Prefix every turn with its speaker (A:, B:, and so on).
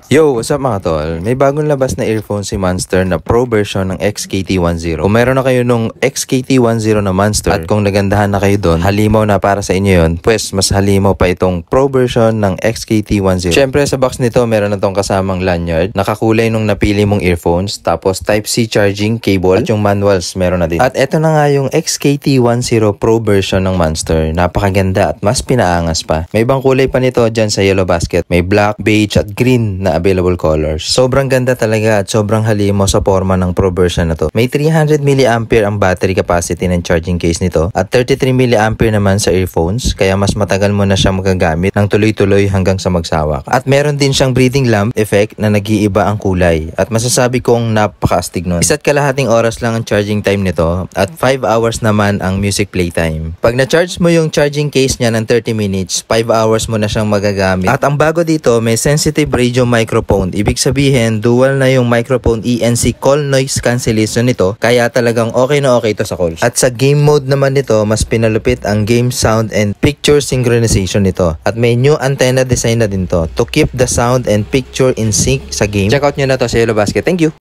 A: Yo, what's up mga tol? May bagong labas na earphone si Monster na Pro version ng XKT10. Kung meron na kayo nung XKT10 na Monster at kung nagandahan na kayo doon, halimaw na para sa inyo yun, pues mas halimaw pa itong Pro version ng XKT10. Syempre sa box nito meron na tong kasamang lanyard, nakakulay nung napili mong earphones, tapos Type-C charging cable at yung manuals meron na din. At eto na nga yung XKT10 Pro version ng Monster. Napakaganda at mas pinaangas pa. May ibang kulay pa nito dyan sa yellow basket. May black, beige at green na available colors. Sobrang ganda talaga at sobrang halimo sa forma ng Pro version na to. May 300 mAh ang battery capacity ng charging case nito at 33 mAh naman sa earphones, kaya mas matagal mo na siya magagamit ng tuloy-tuloy hanggang sa magsawa ka. At meron din siyang breathing lamp effect na nag-iiba ang kulay at masasabi kong napaka-astig nun. 1.5 oras lang ang charging time nito at 5 hours naman ang music playtime. Pag na-charge mo yung charging case niya ng 30 minutes, 5 hours mo na siyang magagamit. At ang bago dito, may sensitive radio microphone. Ibig sabihin, dual na yung microphone ENC call noise cancellation nito, kaya talagang okay na okay ito sa calls. At sa game mode naman nito, mas pinalupit ang game sound and picture synchronization nito. At may new antenna design na din to keep the sound and picture in sync sa game. Check out nyo na to sa Yellow Basket. Thank you!